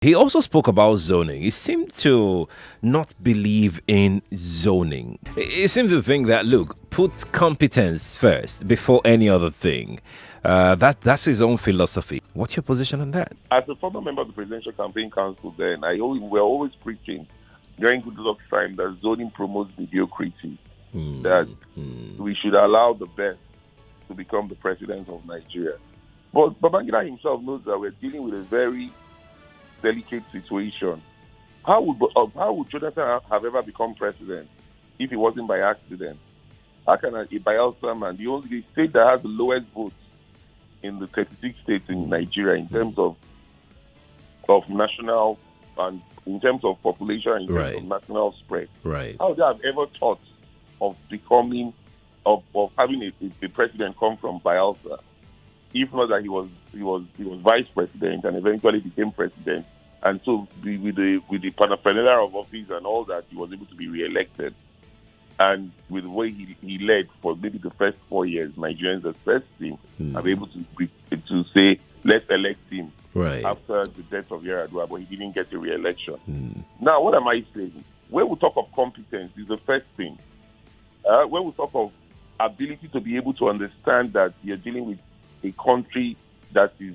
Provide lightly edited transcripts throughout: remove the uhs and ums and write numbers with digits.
He also spoke about zoning. He seemed to not believe in zoning. He seemed to think that, look, put competence first before any other thing. That's his own philosophy. What's your position on that? As a former member of the Presidential Campaign Council, then we're always preaching during Goodluck's time that zoning promotes mediocrity, that we should allow the best to become the president of Nigeria. But Babangida himself knows that we're dealing with a very delicate situation. How would Jonathan have ever become president if it wasn't by accident? How can a Bayelsa man, the state that has the lowest votes in the 36 states in Nigeria in terms of national and in terms of population and in terms of national spread? Right. How would they have ever thought of becoming of having a president come from Bayelsa? If not that he was vice president and eventually became president, and so with the paraphernalia of office and all that, he was able to be re-elected. And with the way he led for maybe the first 4 years, Nigerians assessed him and be able to say, let's elect him after the death of Yar'Adua, but he didn't get a re-election. Now, what am I saying? When we talk of competence, is the first thing. When we talk of ability to be able to understand that you're dealing with a country that is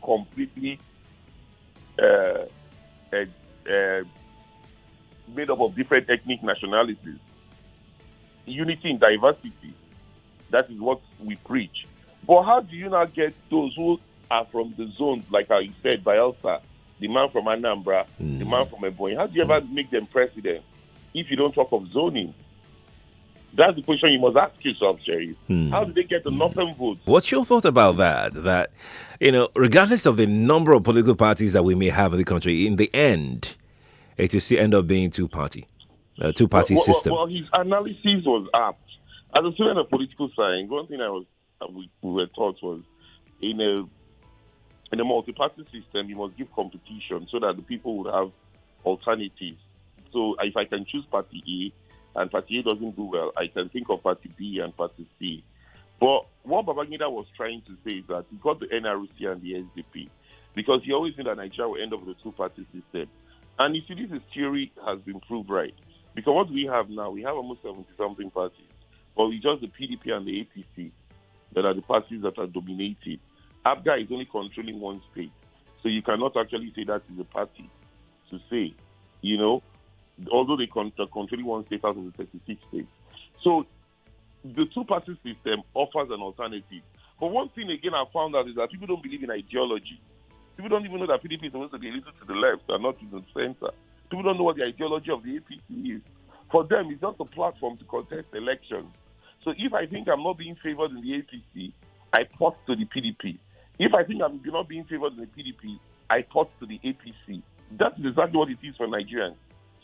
completely made up of different ethnic nationalities, unity in diversity, that is what we preach. But how do you now get those who are from the zones, like how you said, Bayelsa, the man from Anambra, the man from Ebonyi, how do you ever make them president if you don't talk of zoning? That's the question you must ask yourself, Sherry. How do they get the northern votes? What's your thought about that? That, regardless of the number of political parties that we may have in the country, in the end, it will still end up being two-party system. Well, his analysis was apt. As a student of political science, one thing we were taught was in a multi-party system, you must give competition so that the people would have alternatives. So if I can choose party A, and Party A doesn't do well, I can think of Party B and Party C. But what Babangida was trying to say is that he got the NRC and the SDP because he always knew that Nigeria will end up with a two-party system. And you see, this theory has been proved right. Because what we have now, we have almost 70-something parties. But we just the PDP and the APC that are the parties that are dominated. ABGA is only controlling one state. So you cannot actually say that is a party to say, although they controlling one state out of the 36 states. So the two-party system offers an alternative. But one thing, again, I found out is that people don't believe in ideology. People don't even know that PDP is supposed to be a little to the left and not to the center. People don't know what the ideology of the APC is. For them, it's just a platform to contest elections. So if I think I'm not being favored in the APC, I port to the PDP. If I think I'm not being favored in the PDP, I port to the APC. That's exactly what it is for Nigerians.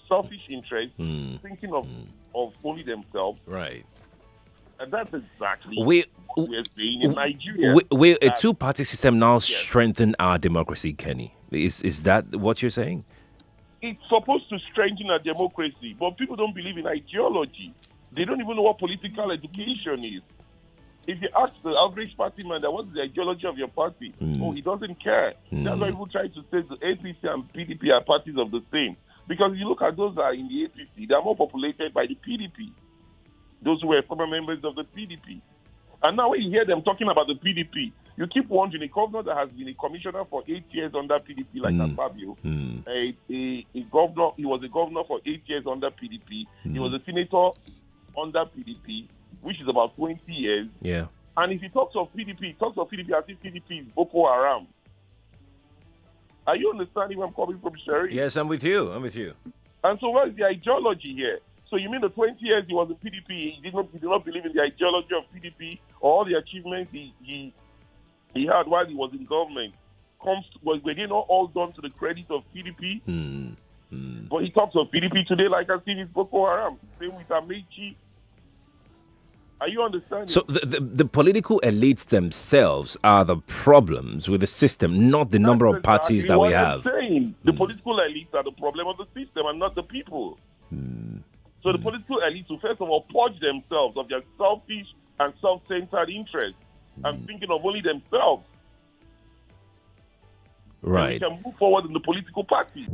Selfish interest, thinking of only themselves. Right. And that's exactly what we're seeing in Nigeria. Will a two-party system now strengthen our democracy, Kenny? Is that what you're saying? It's supposed to strengthen our democracy, but people don't believe in ideology. They don't even know what political education is. If you ask the average party man that what's the ideology of your party, he doesn't care. That's why people try to say the APC and PDP are parties of the same. Because you look at those that are in the APC, they are more populated by the PDP. Those who were former members of the PDP. And now when you hear them talking about the PDP, you keep wondering, a governor that has been a commissioner for 8 years under PDP, like Fabio, a governor, he was a governor for 8 years under PDP. He was a senator under PDP, which is about 20 years. Yeah. And if he talks of PDP, he talks of PDP as if PDP is Boko Haram. Are you understanding where I'm coming from, Sherry? Yes, I'm with you. And so what is the ideology here? So you mean the 20 years he was in PDP, he did not believe in the ideology of PDP or all the achievements he had while he was in government? Were they not all done to the credit of PDP? But he talks of PDP today like as if it's Boko Haram. Same with Amechi. Are you understanding? So the political elites themselves are the problems with the system, not the number of parties that we have. I'm saying. The political elites are the problem of the system and not the people. So the political elites will first of all purge themselves of their selfish and self-centered interests and thinking of only themselves. And we Right. can move forward in the political party.